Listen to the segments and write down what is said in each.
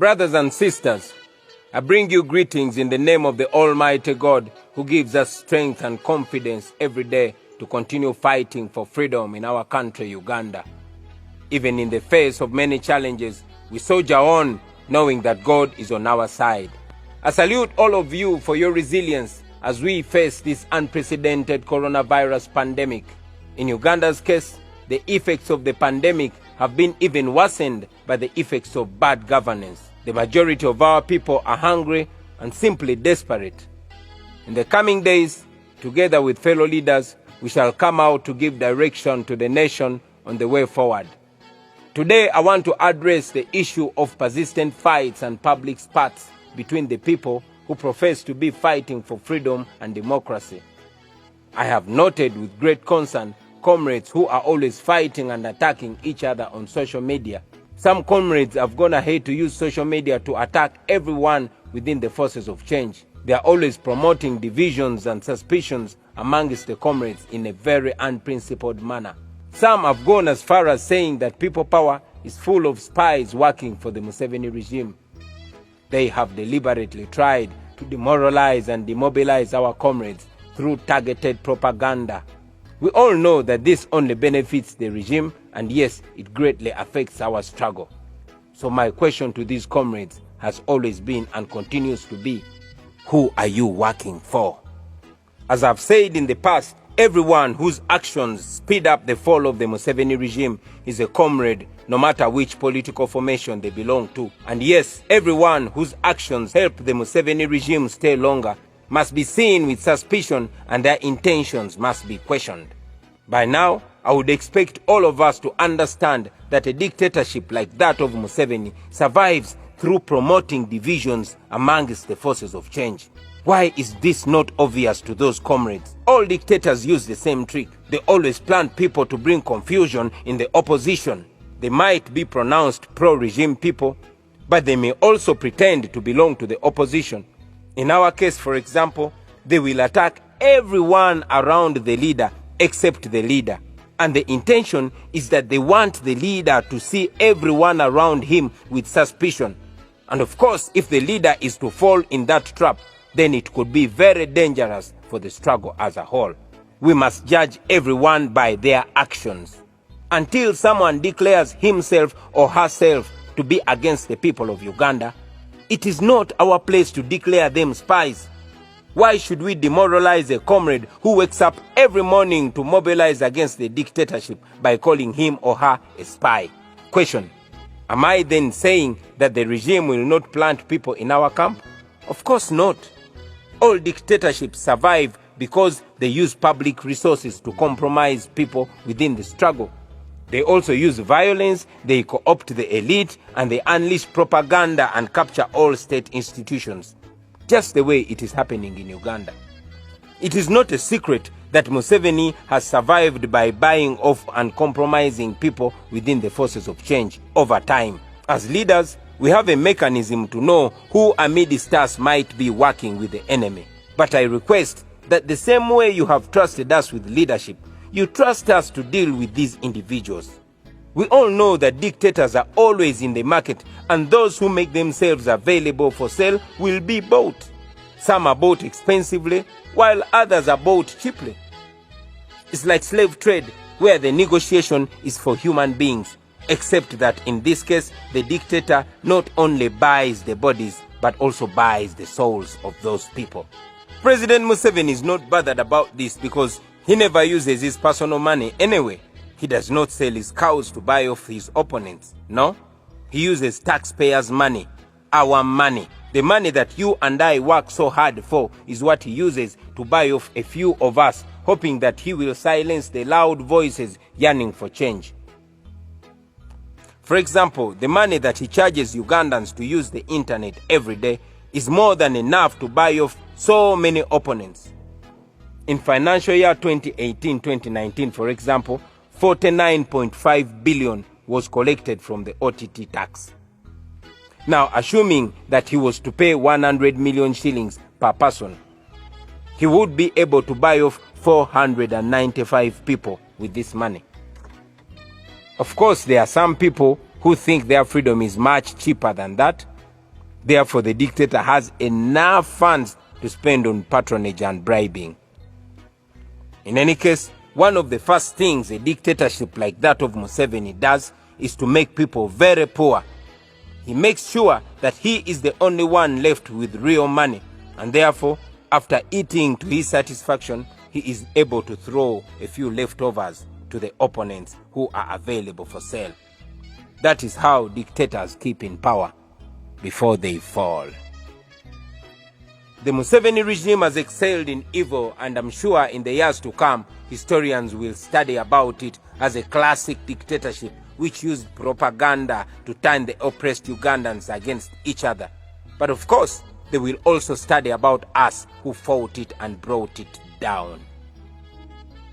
Brothers and sisters, I bring you greetings in the name of the Almighty God, who gives us strength and confidence every day to continue fighting for freedom in our country, Uganda. Even in the face of many challenges, we soldier on, knowing that God is on our side. I salute all of you for your resilience as we face this unprecedented coronavirus pandemic. In Uganda's case, the effects of the pandemic have been even worsened by the effects of bad governance. The majority of our people are hungry and simply desperate. In the coming days, together with fellow leaders, we shall come out to give direction to the nation on the way forward. Today, I want to address the issue of persistent fights and public spats between the people who profess to be fighting for freedom and democracy. I have noted with great concern comrades who are always fighting and attacking each other on social media. Some comrades have gone ahead to use social media to attack everyone within the forces of change. They are always promoting divisions and suspicions amongst the comrades in a very unprincipled manner. Some have gone as far as saying that people power is full of spies working for the Museveni regime. They have deliberately tried to demoralize and demobilize our comrades through targeted propaganda. We all know that this only benefits the regime, and yes, it greatly affects our struggle. So my question to these comrades has always been and continues to be, who are you working for? As I've said in the past, everyone whose actions speed up the fall of the Museveni regime is a comrade, no matter which political formation they belong to. And yes, everyone whose actions help the Museveni regime stay longer must be seen with suspicion, and their intentions must be questioned. By now, I would expect all of us to understand that a dictatorship like that of Museveni survives through promoting divisions amongst the forces of change. Why is this not obvious to those comrades? All dictators use the same trick. They always plan people to bring confusion in the opposition. They might be pronounced pro-regime people, but they may also pretend to belong to the opposition. In our case, for example, they will attack everyone around the leader except the leader. And the intention is that they want the leader to see everyone around him with suspicion. And of course, if the leader is to fall in that trap, then it could be very dangerous for the struggle as a whole. We must judge everyone by their actions. Until someone declares himself or herself to be against the people of Uganda, it is not our place to declare them spies. Why should we demoralize a comrade who wakes up every morning to mobilize against the dictatorship by calling him or her a spy? Question: am I then saying that the regime will not plant people in our camp? Of course not. All dictatorships survive because they use public resources to compromise people within the struggle. They also use violence, they co-opt the elite, and they unleash propaganda and capture all state institutions, just the way it is happening in Uganda. It is not a secret that Museveni has survived by buying off and compromising people within the forces of change over time. As leaders, we have a mechanism to know who amidst us might be working with the enemy. But I request that the same way you have trusted us with leadership, you trust us to deal with these individuals. We all know that dictators are always in the market, and those who make themselves available for sale will be bought. Some are bought expensively, while others are bought cheaply. It's like slave trade, where the negotiation is for human beings, except that in this case, the dictator not only buys the bodies, but also buys the souls of those people. President Museveni is not bothered about this because he never uses his personal money anyway. He does not sell his cows to buy off his opponents. No, he uses taxpayers' money, our money. The money that you and I work so hard for is what he uses to buy off a few of us, hoping that he will silence the loud voices yearning for change. For example, the money that he charges Ugandans to use the internet every day is more than enough to buy off so many opponents. In financial year 2018-2019, for example, 49.5 billion was collected from the OTT tax. Now, assuming that he was to pay 100 million shillings per person, he would be able to buy off 495 people with this money. Of course, there are some people who think their freedom is much cheaper than that, Therefore, the dictator has enough funds to spend on patronage and bribing. In any case, one of the first things a dictatorship like that of Museveni does is to make people very poor. He makes sure that he is the only one left with real money, and therefore, after eating to his satisfaction, he is able to throw a few leftovers to the opponents who are available for sale. That is how dictators keep in power before they fall. The Museveni regime has excelled in evil, and I'm sure in the years to come, historians will study about it as a classic dictatorship which used propaganda to turn the oppressed Ugandans against each other. But of course, they will also study about us who fought it and brought it down.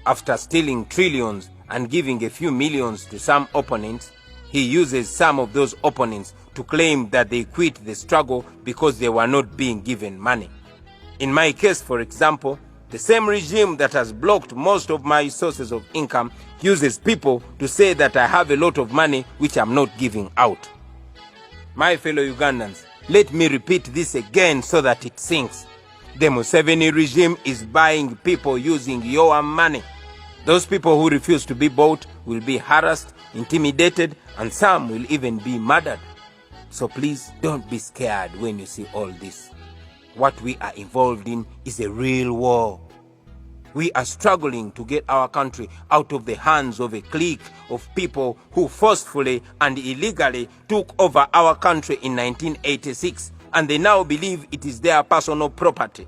After stealing trillions and giving a few millions to some opponents, he uses some of those opponents to claim that they quit the struggle because they were not being given money. In my case, for example, the same regime that has blocked most of my sources of income uses people to say that I have a lot of money which I'm not giving out. My fellow Ugandans, let me repeat this again so that it sinks. The Museveni regime is buying people using your money. Those people who refuse to be bought will be harassed, intimidated, and some will even be murdered. So please don't be scared when you see all this. What we are involved in is a real war. We are struggling to get our country out of the hands of a clique of people who forcefully and illegally took over our country in 1986, and they now believe it is their personal property.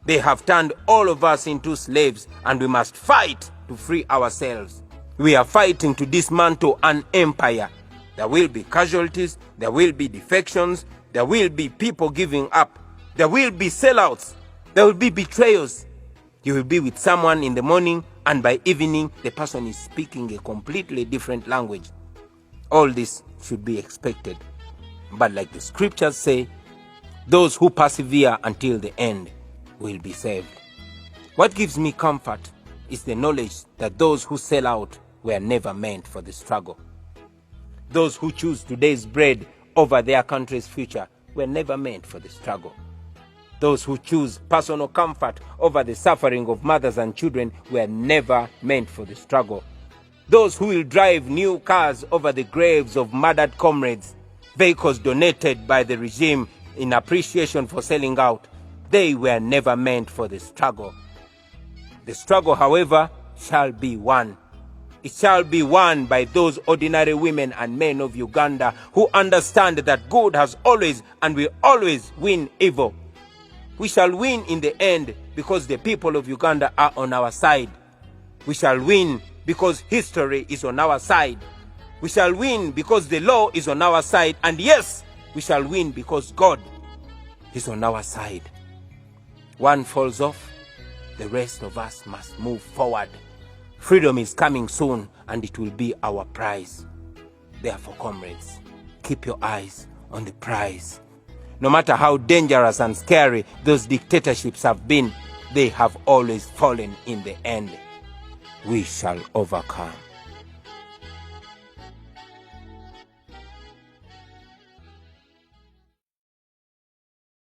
They have turned all of us into slaves, and we must fight to free ourselves. We are fighting to dismantle an empire. There will be casualties, there will be defections, there will be people giving up, there will be sellouts, there will be betrayals. You will be with someone in the morning, and by evening, the person is speaking a completely different language. All this should be expected. But like the scriptures say, those who persevere until the end will be saved. What gives me comfort is the knowledge that those who sell out were never meant for the struggle. Those who choose today's bread over their country's future were never meant for the struggle. Those who choose personal comfort over the suffering of mothers and children were never meant for the struggle. Those who will drive new cars over the graves of murdered comrades, vehicles donated by the regime in appreciation for selling out, they were never meant for the struggle. The struggle, however, shall be won. It shall be won by those ordinary women and men of Uganda who understand that good has always and will always win evil. We shall win in the end because the people of Uganda are on our side. We shall win because history is on our side. We shall win because the law is on our side. And yes, we shall win because God is on our side. One falls off, the rest of us must move forward. Freedom is coming soon, and it will be our prize. Therefore, comrades, keep your eyes on the prize. No matter how dangerous and scary those dictatorships have been, they have always fallen in the end. We shall overcome.